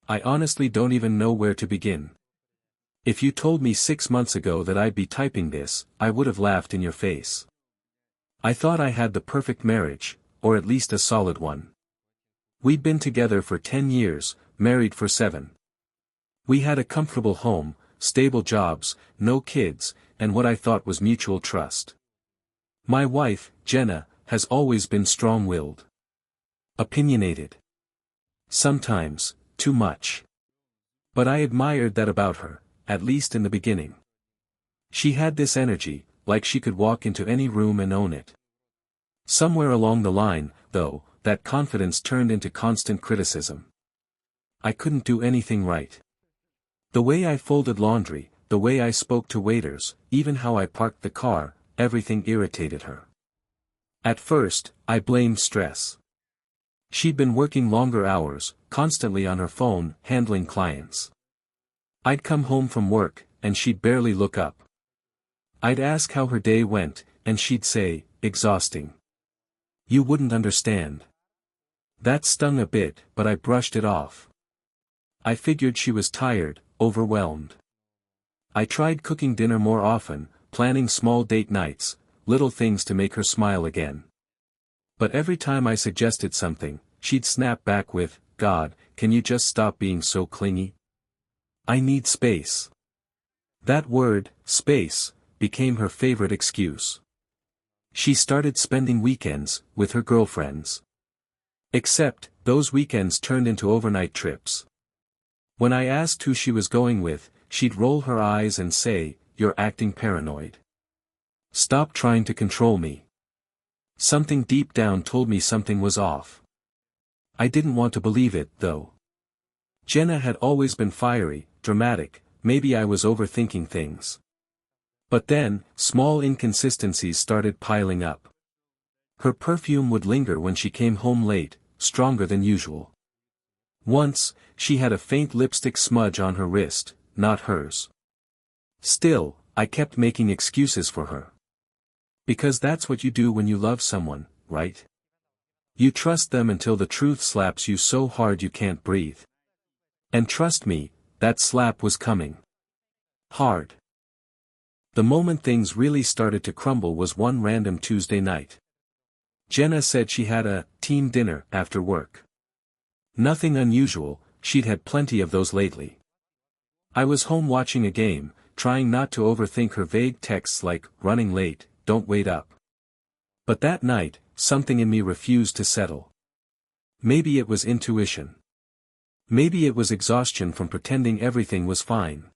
I honestly don't even know where to begin. If you told me 6 months ago that I'd be typing this, I would have laughed in your face. I thought I had the perfect marriage, or at least a solid one. We'd been together for 10 years, married for 7. We had a comfortable home, stable jobs, no kids, and what I thought was mutual trust. My wife, Jenna, has always been strong-willed. Opinionated. Sometimes, too much. But I admired that about her, at least in the beginning. She had this energy, like she could walk into any room and own it. Somewhere along the line, though, that confidence turned into constant criticism. I couldn't do anything right. The way I folded laundry, the way I spoke to waiters, even how I parked the car, everything irritated her. At first, I blamed stress. She'd been working longer hours, constantly on her phone, handling clients. I'd come home from work, and she'd barely look up. I'd ask how her day went, and she'd say, "Exhausting. You wouldn't understand." That stung a bit, but I brushed it off. I figured she was tired, overwhelmed. I tried cooking dinner more often, planning small date nights, little things to make her smile again. But every time I suggested something, she'd snap back with, "God, can you just stop being so clingy? I need space." That word, space, became her favorite excuse. She started spending weekends with her girlfriends. Except, those weekends turned into overnight trips. When I asked who she was going with, she'd roll her eyes and say, "You're acting paranoid. Stop trying to control me." Something deep down told me something was off. I didn't want to believe it, though. Jenna had always been fiery, dramatic, maybe I was overthinking things. But then, small inconsistencies started piling up. Her perfume would linger when she came home late, stronger than usual. Once, she had a faint lipstick smudge on her wrist, not hers. Still, I kept making excuses for her. Because that's what you do when you love someone, right? You trust them until the truth slaps you so hard you can't breathe. And trust me, that slap was coming. Hard. The moment things really started to crumble was one random Tuesday night. Jenna said she had a team dinner after work. Nothing unusual, she'd had plenty of those lately. I was home watching a game, trying not to overthink her vague texts like, "Running late, don't wait up." But that night, something in me refused to settle. Maybe it was intuition. Maybe it was exhaustion from pretending everything was fine.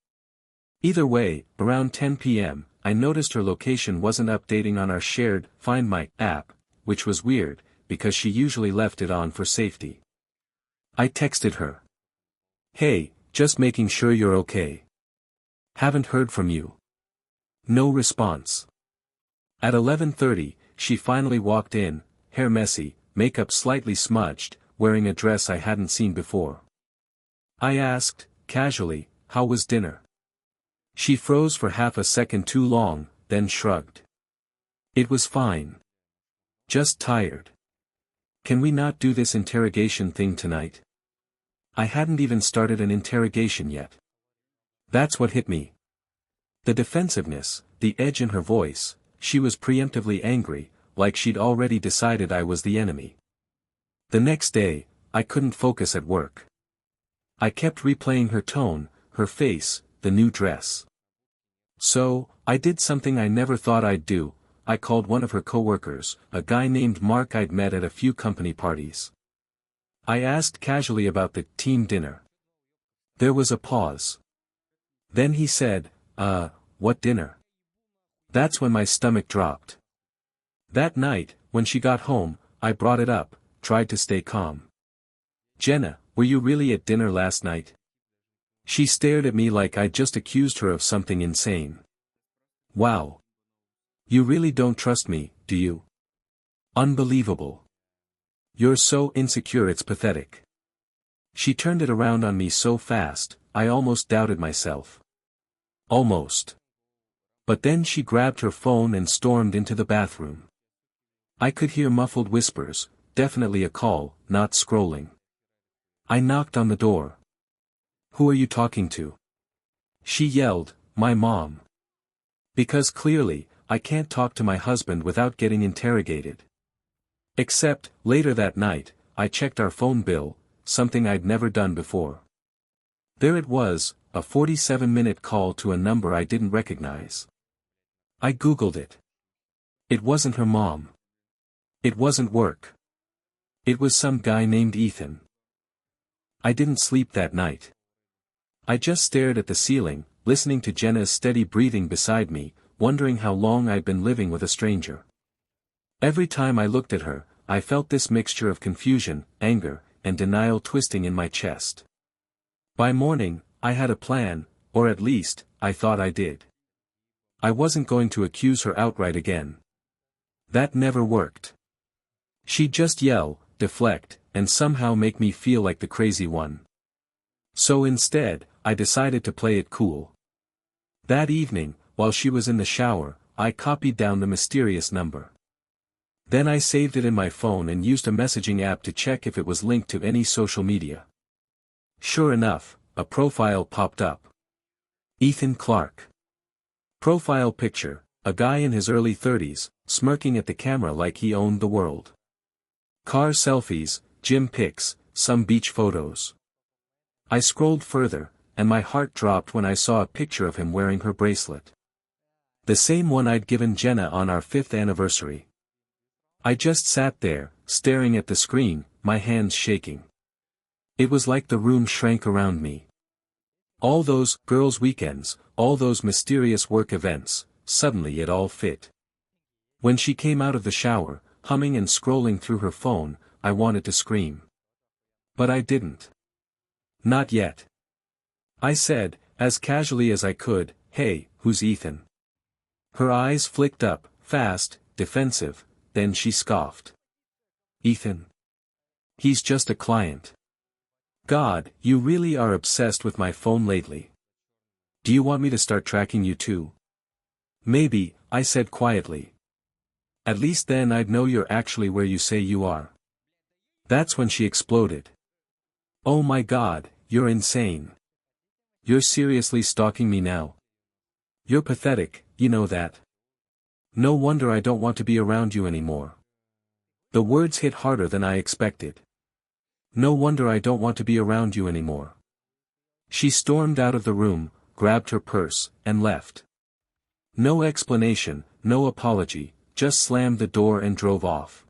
Either way, around 10 p.m., I noticed her location wasn't updating on our shared Find My app, which was weird, because she usually left it on for safety. I texted her. "Hey, just making sure you're okay. Haven't heard from you." No response. At 11:30, she finally walked in, hair messy, makeup slightly smudged, wearing a dress I hadn't seen before. I asked, casually, "How was dinner?" She froze for half a second too long, then shrugged. "It was fine. Just tired. Can we not do this interrogation thing tonight?" I hadn't even started an interrogation yet. That's what hit me. The defensiveness, the edge in her voice, she was preemptively angry, like she'd already decided I was the enemy. The next day, I couldn't focus at work. I kept replaying her tone, her face, the new dress. So, I did something I never thought I'd do. I called one of her coworkers, a guy named Mark I'd met at a few company parties. I asked casually about the team dinner. There was a pause. Then he said, "What dinner?" That's when my stomach dropped. That night, when she got home, I brought it up, tried to stay calm. "Jenna, were you really at dinner last night?" She stared at me like I'd just accused her of something insane. "Wow. You really don't trust me, do you?" "Unbelievable. You're so insecure it's pathetic." She turned it around on me so fast, I almost doubted myself. Almost. But then she grabbed her phone and stormed into the bathroom. I could hear muffled whispers, definitely a call, not scrolling. I knocked on the door. Who are you talking to? She yelled, my mom. Because clearly, I can't talk to my husband without getting interrogated. Except, later that night, I checked our phone bill, something I'd never done before. There it was, a 47-minute call to a number I didn't recognize. I googled it. It wasn't her mom. It wasn't work. It was some guy named Ethan. I didn't sleep that night. I just stared at the ceiling, listening to Jenna's steady breathing beside me, wondering how long I'd been living with a stranger. Every time I looked at her, I felt this mixture of confusion, anger, and denial twisting in my chest. By morning, I had a plan, or at least, I thought I did. I wasn't going to accuse her outright again. That never worked. She'd just yell, deflect, and somehow make me feel like the crazy one. So instead, I decided to play it cool. That evening, while she was in the shower, I copied down the mysterious number. Then I saved it in my phone and used a messaging app to check if it was linked to any social media. Sure enough, a profile popped up. Ethan Clark. Profile picture, a guy in his early 30s, smirking at the camera like he owned the world. Car selfies, gym pics, some beach photos. I scrolled further, and my heart dropped when I saw a picture of him wearing her bracelet. The same one I'd given Jenna on our 5th anniversary. I just sat there, staring at the screen, my hands shaking. It was like the room shrank around me. All those girls' weekends, all those mysterious work events, suddenly it all fit. When she came out of the shower, humming and scrolling through her phone, I wanted to scream. But I didn't. Not yet. I said, as casually as I could, hey, who's Ethan? Her eyes flicked up, fast, defensive, then she scoffed. Ethan? He's just a client. God, you really are obsessed with my phone lately. Do you want me to start tracking you too? Maybe, I said quietly. At least then I'd know you're actually where you say you are. That's when she exploded. Oh my God, you're insane. You're seriously stalking me now? You're pathetic, you know that. No wonder I don't want to be around you anymore. The words hit harder than I expected. No wonder I don't want to be around you anymore. She stormed out of the room, grabbed her purse, and left. No explanation, no apology, just slammed the door and drove off.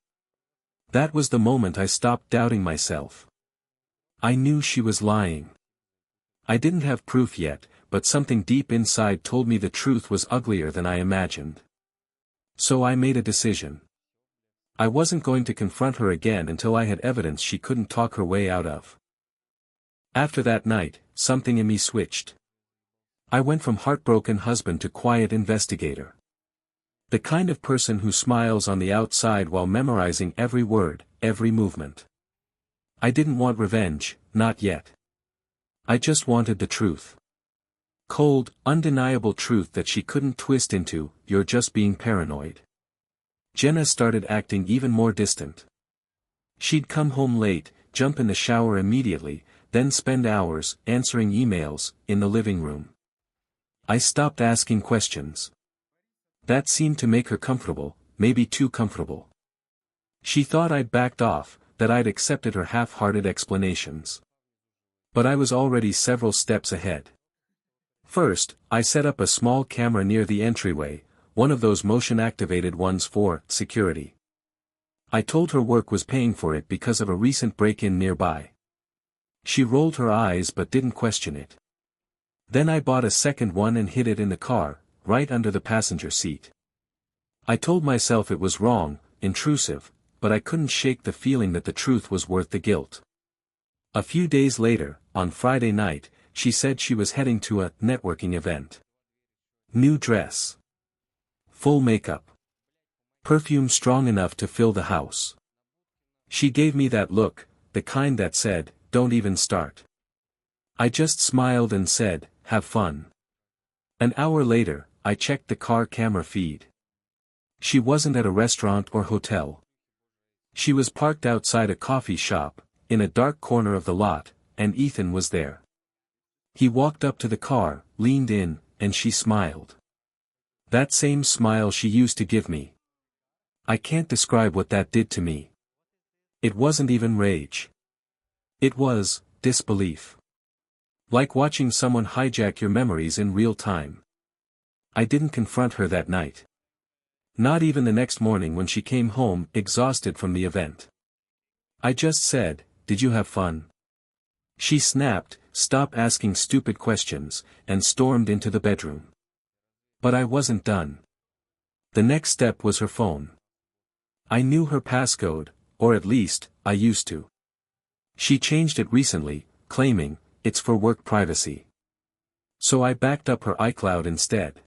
That was the moment I stopped doubting myself. I knew she was lying. I didn't have proof yet, but something deep inside told me the truth was uglier than I imagined. So I made a decision. I wasn't going to confront her again until I had evidence she couldn't talk her way out of. After that night, something in me switched. I went from heartbroken husband to quiet investigator. The kind of person who smiles on the outside while memorizing every word, every movement. I didn't want revenge, not yet. I just wanted the truth. Cold, undeniable truth that she couldn't twist into, you're just being paranoid. Jenna started acting even more distant. She'd come home late, jump in the shower immediately, then spend hours answering emails in the living room. I stopped asking questions. That seemed to make her comfortable, maybe too comfortable. She thought I'd backed off, that I'd accepted her half-hearted explanations. But I was already several steps ahead. First, I set up a small camera near the entryway, one of those motion-activated ones for security. I told her work was paying for it because of a recent break-in nearby. She rolled her eyes but didn't question it. Then I bought a second one and hid it in the car, right under the passenger seat. I told myself it was wrong, intrusive, but I couldn't shake the feeling that the truth was worth the guilt. A few days later, on Friday night, she said she was heading to a networking event. New dress. Full makeup. Perfume strong enough to fill the house. She gave me that look, the kind that said, don't even start. I just smiled and said, have fun. An hour later, I checked the car camera feed. She wasn't at a restaurant or hotel. She was parked outside a coffee shop, in a dark corner of the lot, and Ethan was there. He walked up to the car, leaned in, and she smiled. That same smile she used to give me. I can't describe what that did to me. It wasn't even rage. It was disbelief. Like watching someone hijack your memories in real time. I didn't confront her that night. Not even the next morning when she came home exhausted from the event. I just said, "Did you have fun?" She snapped, "Stop asking stupid questions," and stormed into the bedroom. But I wasn't done. The next step was her phone. I knew her passcode, or at least, I used to. She changed it recently, claiming, "It's for work privacy." So I backed up her iCloud instead.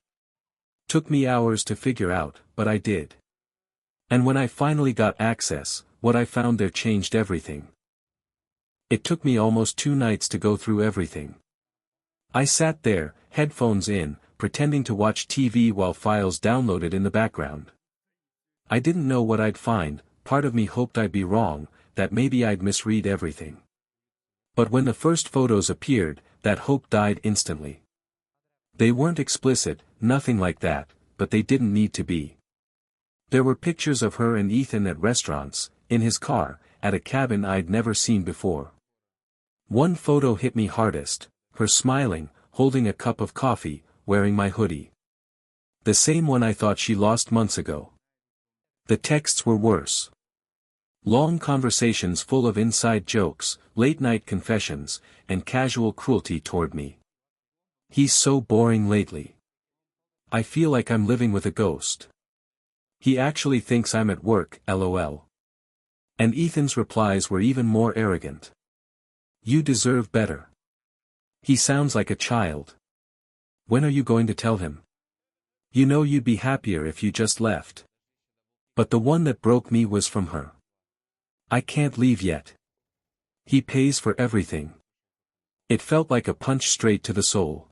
Took me hours to figure out, but I did. And when I finally got access, what I found there changed everything. It took me almost 2 nights to go through everything. I sat there, headphones in, pretending to watch TV while files downloaded in the background. I didn't know what I'd find, part of me hoped I'd be wrong, that maybe I'd misread everything. But when the first photos appeared, that hope died instantly. They weren't explicit, nothing like that, but they didn't need to be. There were pictures of her and Ethan at restaurants, in his car, at a cabin I'd never seen before. One photo hit me hardest, her smiling, holding a cup of coffee, wearing my hoodie. The same one I thought she lost months ago. The texts were worse. Long conversations full of inside jokes, late-night confessions, and casual cruelty toward me. "He's so boring lately. I feel like I'm living with a ghost. He actually thinks I'm at work, lol." And Ethan's replies were even more arrogant. "You deserve better. He sounds like a child. When are you going to tell him? You know you'd be happier if you just left." But the one that broke me was from her. "I can't leave yet. He pays for everything." It felt like a punch straight to the soul.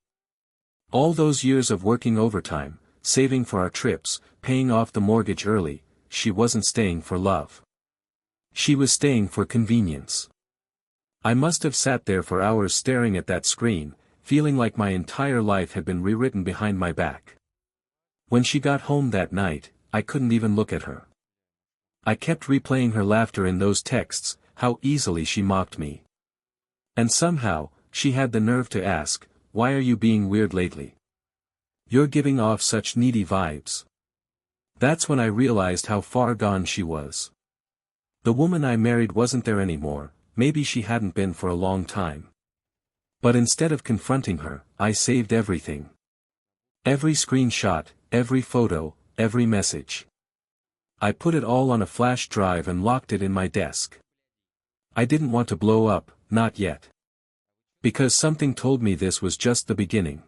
All those years of working overtime, saving for our trips, paying off the mortgage early, she wasn't staying for love. She was staying for convenience. I must have sat there for hours staring at that screen, feeling like my entire life had been rewritten behind my back. When she got home that night, I couldn't even look at her. I kept replaying her laughter in those texts, how easily she mocked me. And somehow, she had the nerve to ask, "Why are you being weird lately? You're giving off such needy vibes." That's when I realized how far gone she was. The woman I married wasn't there anymore, maybe she hadn't been for a long time. But instead of confronting her, I saved everything. Every screenshot, every photo, every message. I put it all on a flash drive and locked it in my desk. I didn't want to blow up, not yet. Because something told me this was just the beginning.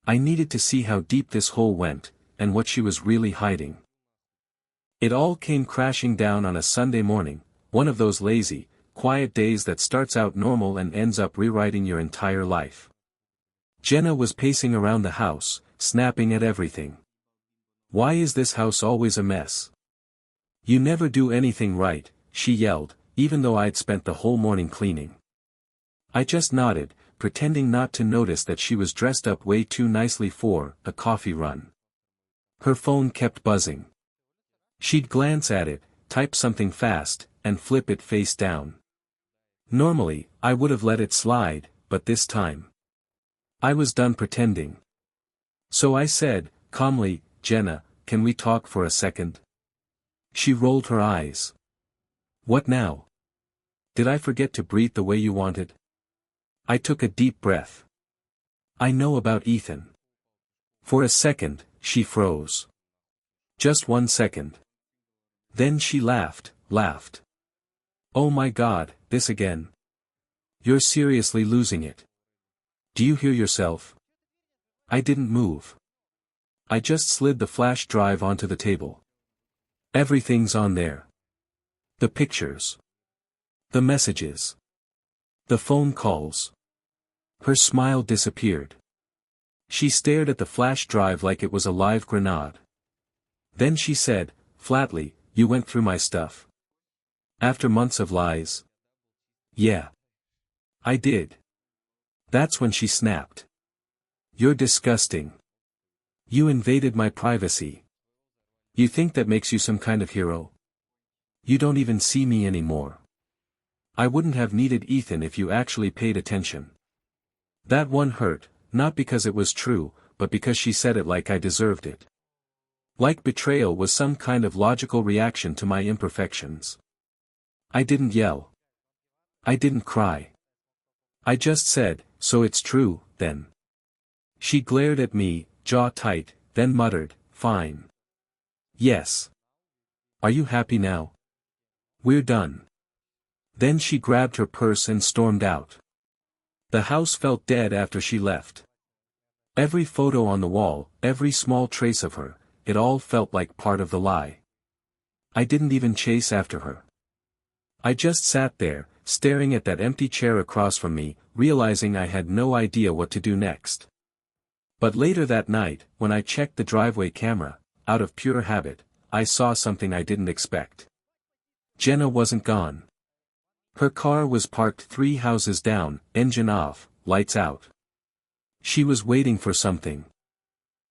I needed to see how deep this hole went, and what she was really hiding. It all came crashing down on a Sunday morning, one of those lazy, quiet days that starts out normal and ends up rewriting your entire life. Jenna was pacing around the house, snapping at everything. "Why is this house always a mess? You never do anything right," she yelled, even though I'd spent the whole morning cleaning. I just nodded, pretending not to notice that she was dressed up way too nicely for a coffee run. Her phone kept buzzing. She'd glance at it, type something fast, and flip it face down. Normally, I would have let it slide, but this time, I was done pretending. So I said, calmly, "Jenna, can we talk for a second?" She rolled her eyes. "What now? Did I forget to breathe the way you wanted?" I took a deep breath. "I know about Ethan." For a second, she froze. Just 1 second. Then she laughed. "Oh my God, this again? You're seriously losing it. Do you hear yourself?" I didn't move. I just slid the flash drive onto the table. Everything's on there. The pictures. The messages. The phone calls. Her smile disappeared. She stared at the flash drive like it was a live grenade. Then she said, flatly, "You went through my stuff. After months of lies?" "Yeah. I did. That's when she snapped. You're disgusting. You invaded my privacy. You think that makes you some kind of hero? You don't even see me anymore. I wouldn't have needed Ethan if you actually paid attention. That one hurt, not because it was true, but because she said it like I deserved it. Like betrayal was some kind of logical reaction to my imperfections. I didn't yell. I didn't cry. I just said, so it's true, then. She glared at me, jaw tight, then muttered, fine. Yes. Are you happy now? We're done. Then she grabbed her purse and stormed out. The house felt dead after she left. Every photo on the wall, every small trace of her, it all felt like part of the lie. I didn't even chase after her. I just sat there, staring at that empty chair across from me, realizing I had no idea what to do next. But later that night, when I checked the driveway camera, out of pure habit, I saw something I didn't expect. Jenna wasn't gone. Her car was parked 3 houses down, engine off, lights out. She was waiting for something.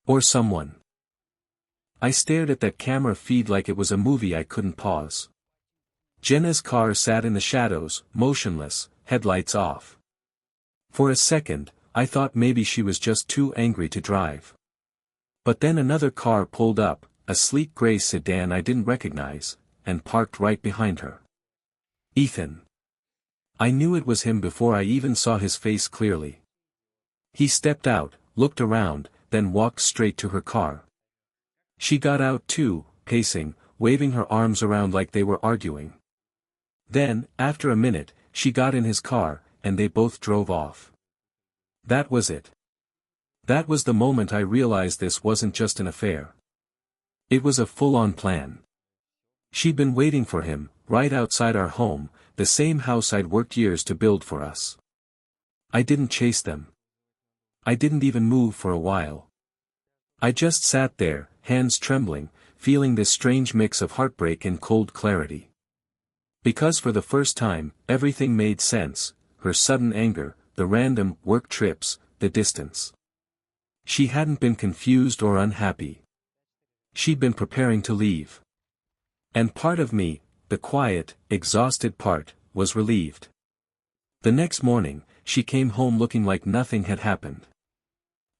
Or someone. I stared at that camera feed like it was a movie I couldn't pause. Jenna's car sat in the shadows, motionless, headlights off. For a second, I thought maybe she was just too angry to drive. But then another car pulled up, a sleek gray sedan I didn't recognize, and parked right behind her. Ethan. I knew it was him before I even saw his face clearly. He stepped out, looked around, then walked straight to her car. She got out too, pacing, waving her arms around like they were arguing. Then, after a minute, she got in his car, and they both drove off. That was it. That was the moment I realized this wasn't just an affair. It was a full-on plan. She'd been waiting for him, right outside our home, the same house I'd worked years to build for us. I didn't chase them. I didn't even move for a while. I just sat there, hands trembling, feeling this strange mix of heartbreak and cold clarity. Because for the first time, everything made sense, her sudden anger, the random work trips, the distance. She hadn't been confused or unhappy. She'd been preparing to leave. And part of me, the quiet, exhausted part, was relieved. The next morning, she came home looking like nothing had happened.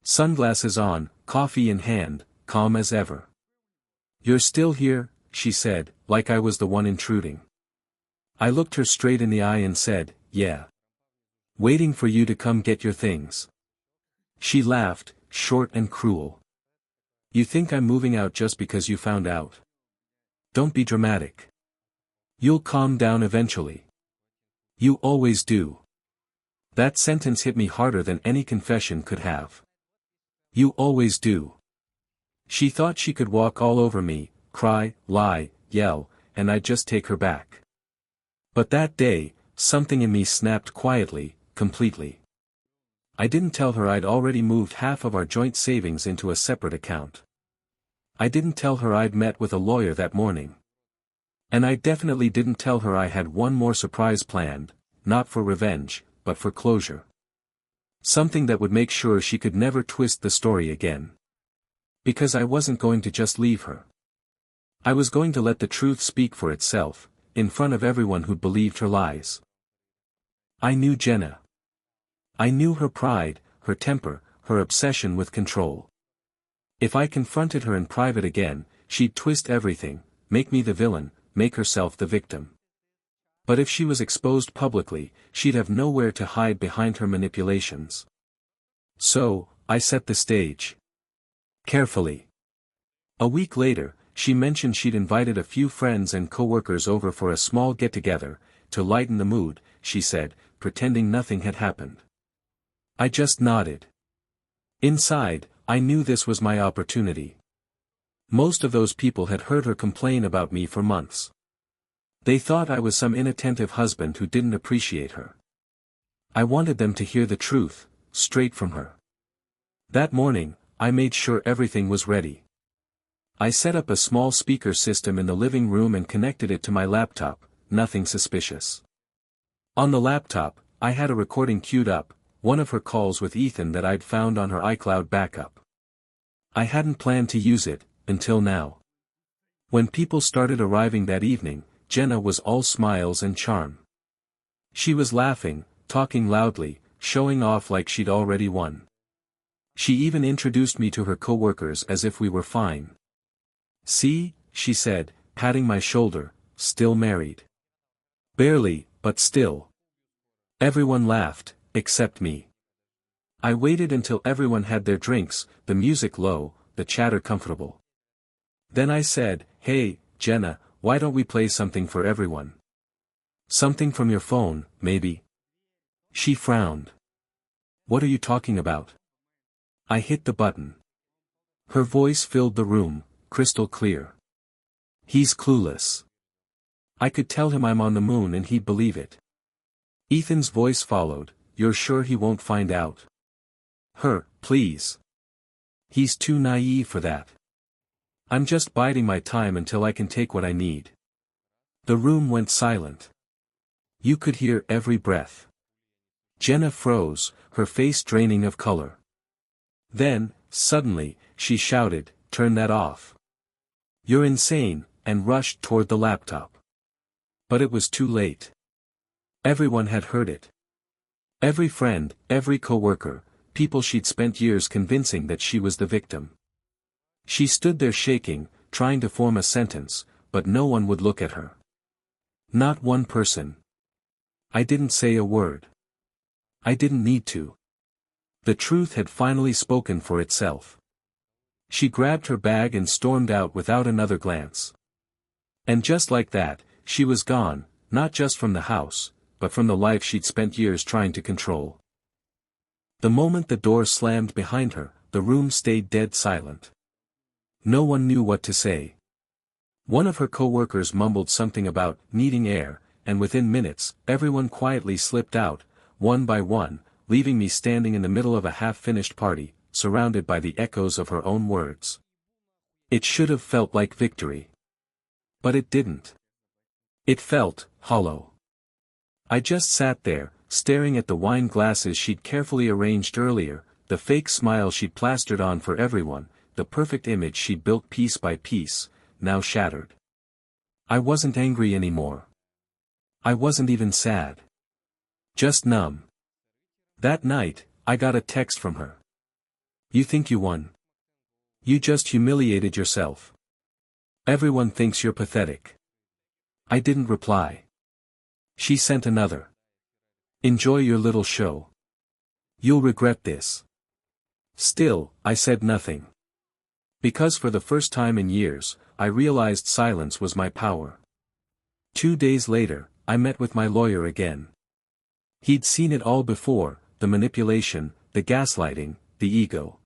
Sunglasses on, coffee in hand, calm as ever. "You're still here," she said, like I was the one intruding. I looked her straight in the eye and said, "Yeah. Waiting for you to come get your things." She laughed, short and cruel. "You think I'm moving out just because you found out? Don't be dramatic. You'll calm down eventually. You always do." That sentence hit me harder than any confession could have. You always do. She thought she could walk all over me, cry, lie, yell, and I'd just take her back. But that day, something in me snapped quietly, completely. I didn't tell her I'd already moved half of our joint savings into a separate account. I didn't tell her I'd met with a lawyer that morning. And I definitely didn't tell her I had one more surprise planned, not for revenge, but for closure. Something that would make sure she could never twist the story again. Because I wasn't going to just leave her. I was going to let the truth speak for itself, in front of everyone who'd believed her lies. I knew Jenna. I knew her pride, her temper, her obsession with control. If I confronted her in private again, she'd twist everything, make me the villain, make herself the victim. But if she was exposed publicly, she'd have nowhere to hide behind her manipulations. So, I set the stage. Carefully. A week later, she mentioned she'd invited a few friends and coworkers over for a small get-together, to lighten the mood, she said, pretending nothing had happened. I just nodded. Inside, I knew this was my opportunity. Most of those people had heard her complain about me for months. They thought I was some inattentive husband who didn't appreciate her. I wanted them to hear the truth, straight from her. That morning, I made sure everything was ready. I set up a small speaker system in the living room and connected it to my laptop, nothing suspicious. On the laptop, I had a recording queued up, one of her calls with Ethan that I'd found on her iCloud backup. I hadn't planned to use it, until now. When people started arriving that evening, Jenna was all smiles and charm. She was laughing, talking loudly, showing off like she'd already won. She even introduced me to her co-workers as if we were fine. "See," she said, patting my shoulder, "still married." "Barely, but still." Everyone laughed, except me. I waited until everyone had their drinks, the music low, the chatter comfortable. Then I said, "Hey, Jenna, why don't we play something for everyone? Something from your phone, maybe?" She frowned. "What are you talking about?" I hit the button. Her voice filled the room, crystal clear. "He's clueless. I could tell him I'm on the moon and he'd believe it." Ethan's voice followed, "You're sure he won't find out?" "Her, please. He's too naive for that. I'm just biding my time until I can take what I need." The room went silent. You could hear every breath. Jenna froze, her face draining of color. Then, suddenly, she shouted, "Turn that off. You're insane," and rushed toward the laptop. But it was too late. Everyone had heard it. Every friend, every coworker, people she'd spent years convincing that she was the victim. She stood there shaking, trying to form a sentence, but no one would look at her. Not one person. I didn't say a word. I didn't need to. The truth had finally spoken for itself. She grabbed her bag and stormed out without another glance. And just like that, she was gone, not just from the house, but from the life she'd spent years trying to control. The moment the door slammed behind her, the room stayed dead silent. No one knew what to say. One of her co-workers mumbled something about needing air, and within minutes, everyone quietly slipped out, one by one, leaving me standing in the middle of a half-finished party, surrounded by the echoes of her own words. It should have felt like victory. But it didn't. It felt hollow. I just sat there, staring at the wine glasses she'd carefully arranged earlier, the fake smile she'd plastered on for everyone, the perfect image she'd built piece by piece, now shattered. I wasn't angry anymore. I wasn't even sad. Just numb. That night, I got a text from her. "You think you won? You just humiliated yourself. Everyone thinks you're pathetic." I didn't reply. She sent another. "Enjoy your little show. You'll regret this." Still, I said nothing. Because for the first time in years, I realized silence was my power. 2 days later, I met with my lawyer again. He'd seen it all before, the manipulation, the gaslighting, the ego.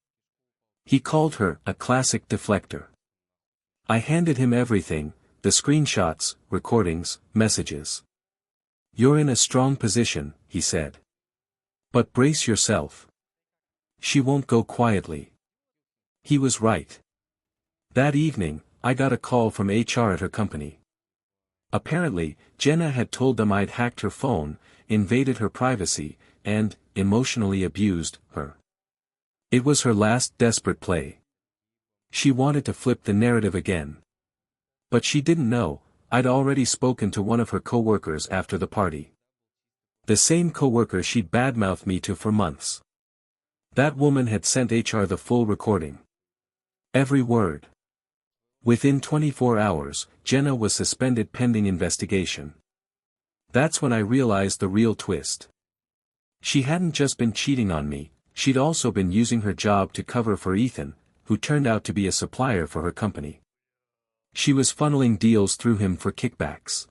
He called her a classic deflector. I handed him everything, the screenshots, recordings, messages. "You're in a strong position," he said. "But brace yourself. She won't go quietly." He was right. That evening, I got a call from HR at her company. Apparently, Jenna had told them I'd hacked her phone, invaded her privacy, and emotionally abused her. It was her last desperate play. She wanted to flip the narrative again. But she didn't know, I'd already spoken to one of her co-workers after the party. The same co-worker she'd badmouthed me to for months. That woman had sent HR the full recording. Every word. Within 24 hours, Jenna was suspended pending investigation. That's when I realized the real twist. She hadn't just been cheating on me, she'd also been using her job to cover for Ethan, who turned out to be a supplier for her company. She was funneling deals through him for kickbacks.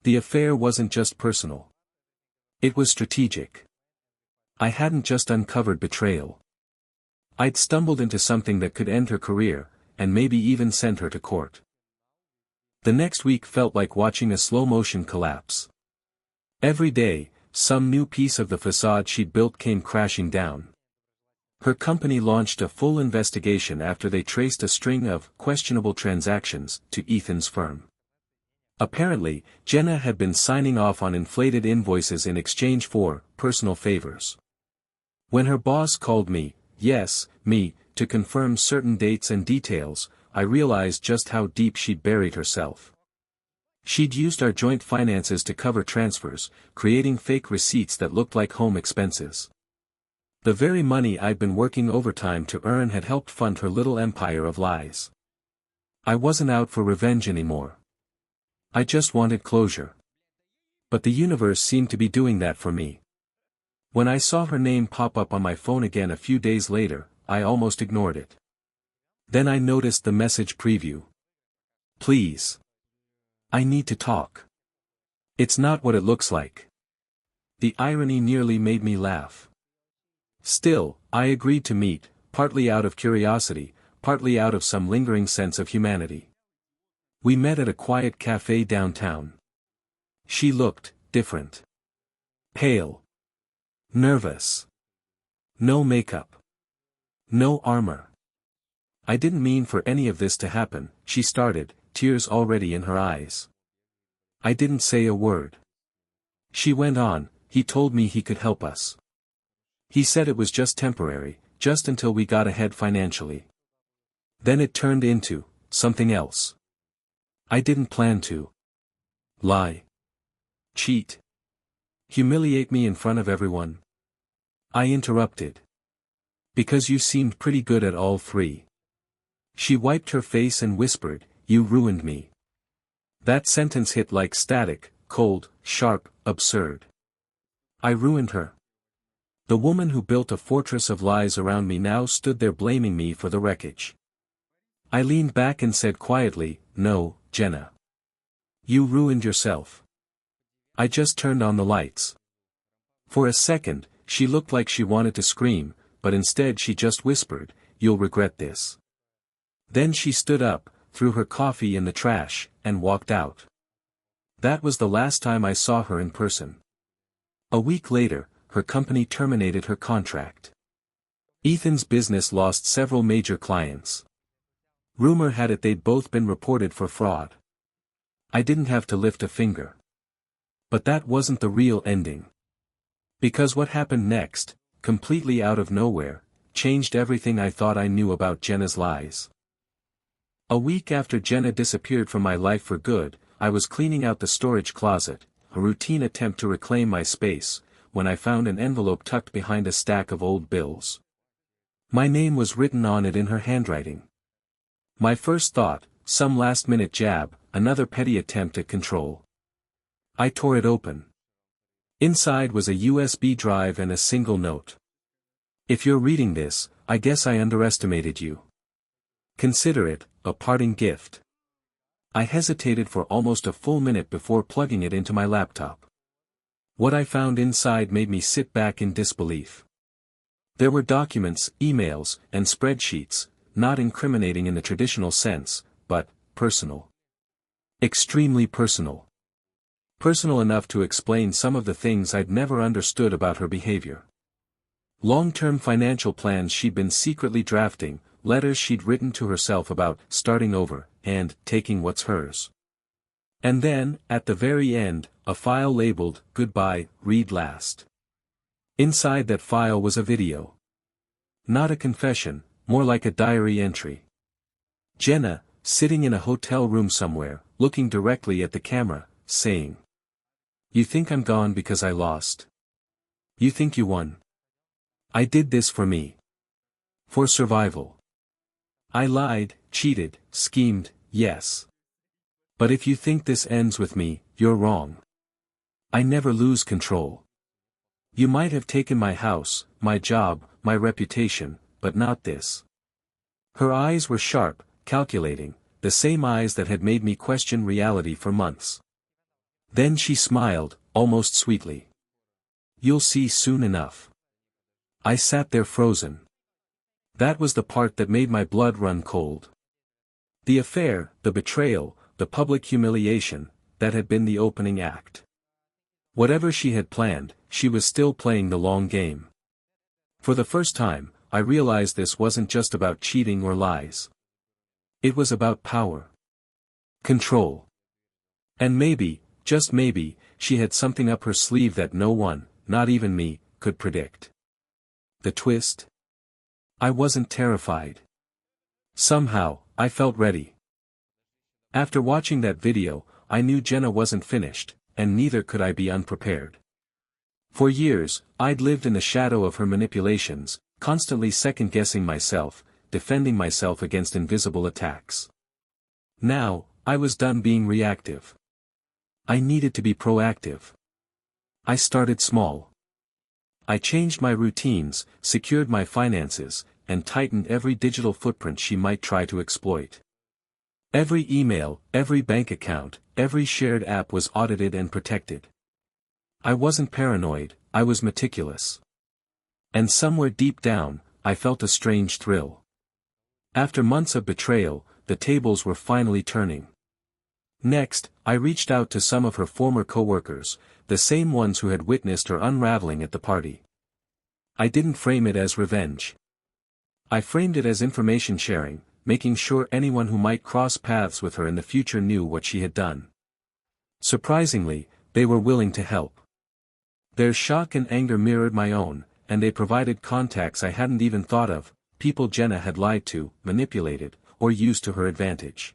The affair wasn't just personal. It was strategic. I hadn't just uncovered betrayal. I'd stumbled into something that could end her career, and maybe even send her to court. The next week felt like watching a slow-motion collapse. Every day, some new piece of the facade she'd built came crashing down. Her company launched a full investigation after they traced a string of questionable transactions to Ethan's firm. Apparently, Jenna had been signing off on inflated invoices in exchange for personal favors. When her boss called me, yes, me, to confirm certain dates and details, I realized just how deep she'd buried herself. She'd used our joint finances to cover transfers, creating fake receipts that looked like home expenses. The very money I'd been working overtime to earn had helped fund her little empire of lies. I wasn't out for revenge anymore. I just wanted closure. But the universe seemed to be doing that for me. When I saw her name pop up on my phone again a few days later, I almost ignored it. Then I noticed the message preview. Please. I need to talk. It's not what it looks like. The irony nearly made me laugh. Still, I agreed to meet, partly out of curiosity, partly out of some lingering sense of humanity. We met at a quiet cafe downtown. She looked different. Pale. Nervous. No makeup. No armor. I didn't mean for any of this to happen, she started, tears already in her eyes. I didn't say a word. She went on, he told me he could help us. He said it was just temporary, just until we got ahead financially. Then it turned into something else. I didn't plan to lie. Cheat. Humiliate me in front of everyone. I interrupted. Because you seemed pretty good at all three. She wiped her face and whispered, you ruined me. That sentence hit like static, cold, sharp, absurd. I ruined her. The woman who built a fortress of lies around me now stood there blaming me for the wreckage. I leaned back and said quietly, no, Jenna. You ruined yourself. I just turned on the lights. For a second, she looked like she wanted to scream, but instead she just whispered, you'll regret this. Then she stood up, threw her coffee in the trash, and walked out. That was the last time I saw her in person. A week later, her company terminated her contract. Ethan's business lost several major clients. Rumor had it they'd both been reported for fraud. I didn't have to lift a finger. But that wasn't the real ending. Because what happened next, completely out of nowhere, changed everything I thought I knew about Jenna's lies. A week after Jenna disappeared from my life for good, I was cleaning out the storage closet, a routine attempt to reclaim my space, when I found an envelope tucked behind a stack of old bills. My name was written on it in her handwriting. My first thought, some last-minute jab, another petty attempt at control. I tore it open. Inside was a USB drive and a single note. If you're reading this, I guess I underestimated you. Consider it a parting gift. I hesitated for almost a full minute before plugging it into my laptop. What I found inside made me sit back in disbelief. There were documents, emails, and spreadsheets, not incriminating in the traditional sense, but personal. Extremely personal. Personal enough to explain some of the things I'd never understood about her behavior. Long-term financial plans she'd been secretly drafting, letters she'd written to herself about starting over, and taking what's hers. And then, at the very end, a file labeled, Goodbye, Read Last. Inside that file was a video. Not a confession, more like a diary entry. Jenna, sitting in a hotel room somewhere, looking directly at the camera, saying, You think I'm gone because I lost? You think you won? I did this for me. For survival. I lied, cheated, schemed, yes. But if you think this ends with me, you're wrong. I never lose control. You might have taken my house, my job, my reputation, but not this. Her eyes were sharp, calculating, the same eyes that had made me question reality for months. Then she smiled, almost sweetly. You'll see soon enough. I sat there frozen. That was the part that made my blood run cold. The affair, the betrayal, the public humiliation, that had been the opening act. Whatever she had planned, she was still playing the long game. For the first time, I realized this wasn't just about cheating or lies. It was about power. Control. And maybe, just maybe, she had something up her sleeve that no one, not even me, could predict. The twist? I wasn't terrified. Somehow, I felt ready. After watching that video, I knew Jenna wasn't finished, and neither could I be unprepared. For years, I'd lived in the shadow of her manipulations, constantly second-guessing myself, defending myself against invisible attacks. Now, I was done being reactive. I needed to be proactive. I started small. I changed my routines, secured my finances, and tightened every digital footprint she might try to exploit. Every email, every bank account, every shared app was audited and protected. I wasn't paranoid, I was meticulous. And somewhere deep down, I felt a strange thrill. After months of betrayal, the tables were finally turning. Next, I reached out to some of her former co-workers, the same ones who had witnessed her unraveling at the party. I didn't frame it as revenge. I framed it as information sharing, making sure anyone who might cross paths with her in the future knew what she had done. Surprisingly, they were willing to help. Their shock and anger mirrored my own, and they provided contacts I hadn't even thought of, people Jenna had lied to, manipulated, or used to her advantage.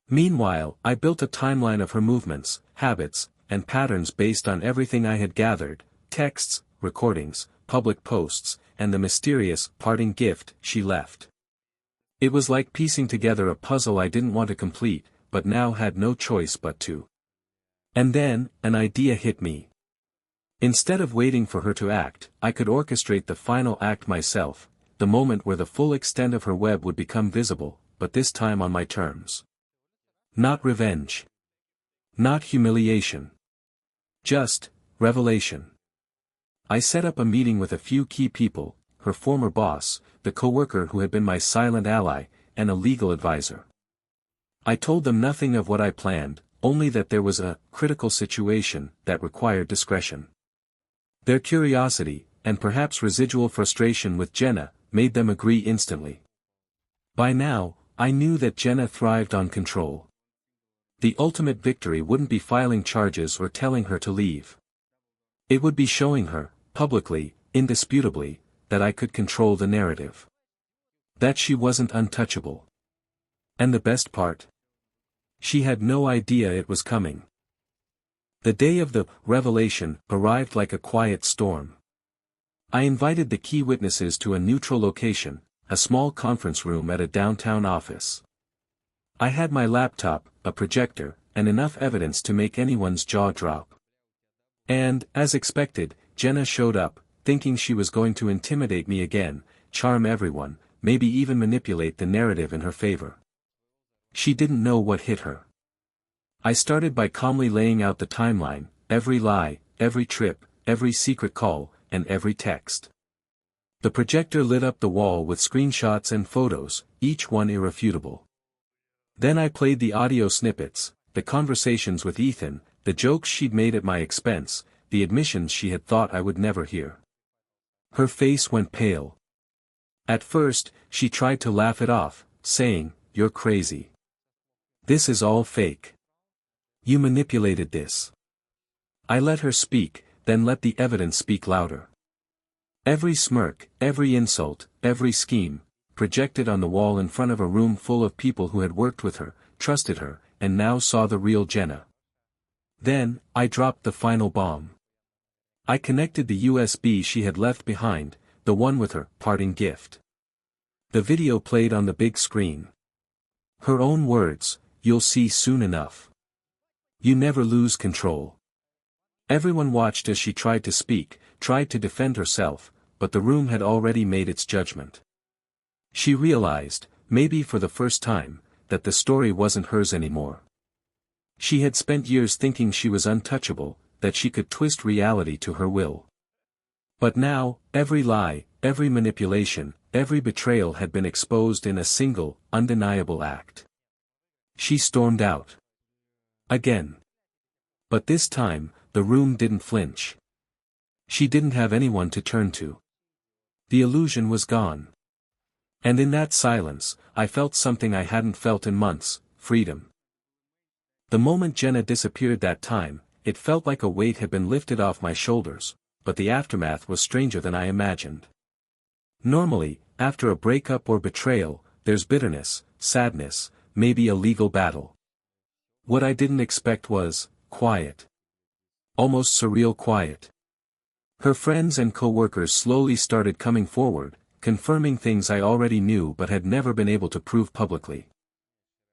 Meanwhile, I built a timeline of her movements, habits, and patterns based on everything I had gathered, texts, recordings, public posts, and the mysterious parting gift she left. It was like piecing together a puzzle I didn't want to complete, but now had no choice but to. And then, an idea hit me. Instead of waiting for her to act, I could orchestrate the final act myself, the moment where the full extent of her web would become visible, but this time on my terms. Not revenge. Not humiliation. Just, revelation. I set up a meeting with a few key people, her former boss, the coworker who had been my silent ally, and a legal advisor. I told them nothing of what I planned, only that there was a critical situation that required discretion. Their curiosity, and perhaps residual frustration with Jenna, made them agree instantly. By now, I knew that Jenna thrived on control. The ultimate victory wouldn't be filing charges or telling her to leave. It would be showing her, publicly, indisputably, that I could control the narrative. That she wasn't untouchable. And the best part? She had no idea it was coming. The day of the revelation arrived like a quiet storm. I invited the key witnesses to a neutral location, a small conference room at a downtown office. I had my laptop, a projector, and enough evidence to make anyone's jaw drop. And, as expected, Jenna showed up, thinking she was going to intimidate me again, charm everyone, maybe even manipulate the narrative in her favor. She didn't know what hit her. I started by calmly laying out the timeline, every lie, every trip, every secret call, and every text. The projector lit up the wall with screenshots and photos, each one irrefutable. Then I played the audio snippets, the conversations with Ethan, the jokes she'd made at my expense, the admissions she had thought I would never hear. Her face went pale. At first, she tried to laugh it off, saying, "You're crazy. This is all fake. You manipulated this." I let her speak, then let the evidence speak louder. Every smirk, every insult, every scheme, projected on the wall in front of a room full of people who had worked with her, trusted her, and now saw the real Jenna. Then, I dropped the final bomb. I connected the USB she had left behind, the one with her parting gift. The video played on the big screen. Her own words, "You'll see soon enough. You never lose control." Everyone watched as she tried to speak, tried to defend herself, but the room had already made its judgment. She realized, maybe for the first time, that the story wasn't hers anymore. She had spent years thinking she was untouchable, that she could twist reality to her will. But now, every lie, every manipulation, every betrayal had been exposed in a single, undeniable act. She stormed out. Again. But this time, the room didn't flinch. She didn't have anyone to turn to. The illusion was gone. And in that silence, I felt something I hadn't felt in months: freedom. The moment Jenna disappeared that time, it felt like a weight had been lifted off my shoulders, but the aftermath was stranger than I imagined. Normally, after a breakup or betrayal, there's bitterness, sadness, maybe a legal battle. What I didn't expect was quiet. Almost surreal quiet. Her friends and co-workers slowly started coming forward, confirming things I already knew but had never been able to prove publicly.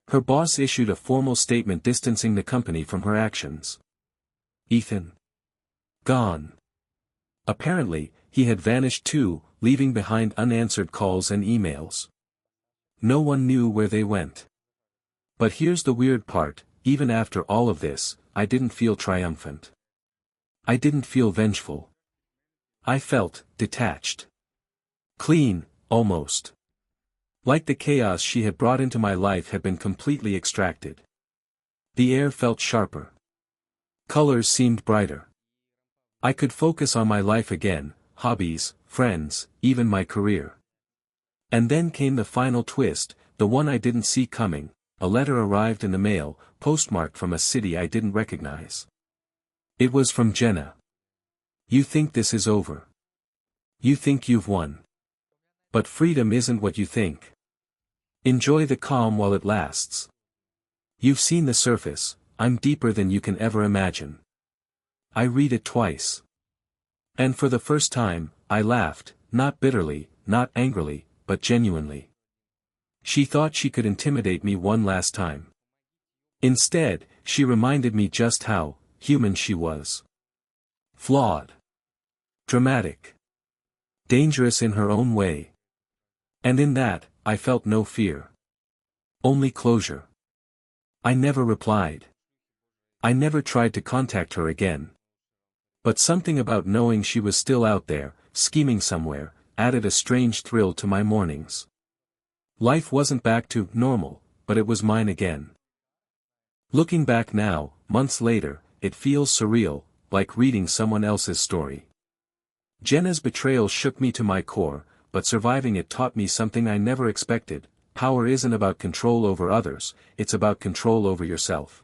Her boss issued a formal statement distancing the company from her actions. Ethan. Gone. Apparently, he had vanished too, leaving behind unanswered calls and emails. No one knew where they went. But here's the weird part, even after all of this, I didn't feel triumphant. I didn't feel vengeful. I felt detached. Clean, almost. Like the chaos she had brought into my life had been completely extracted. The air felt sharper. Colors seemed brighter. I could focus on my life again, hobbies, friends, even my career. And then came the final twist, the one I didn't see coming. A letter arrived in the mail, postmarked from a city I didn't recognize. It was from Jenna. You think this is over. You think you've won. But freedom isn't what you think. Enjoy the calm while it lasts. You've seen the surface, I'm deeper than you can ever imagine. I read it twice. And for the first time, I laughed, not bitterly, not angrily, but genuinely. She thought she could intimidate me one last time. Instead, she reminded me just how human she was. Flawed. Dramatic. Dangerous in her own way. And in that, I felt no fear. Only closure. I never replied. I never tried to contact her again. But something about knowing she was still out there, scheming somewhere, added a strange thrill to my mornings. Life wasn't back to normal, but it was mine again. Looking back now, months later, it feels surreal, like reading someone else's story. Jenna's betrayal shook me to my core, but surviving it taught me something I never expected. Power isn't about control over others, it's about control over yourself.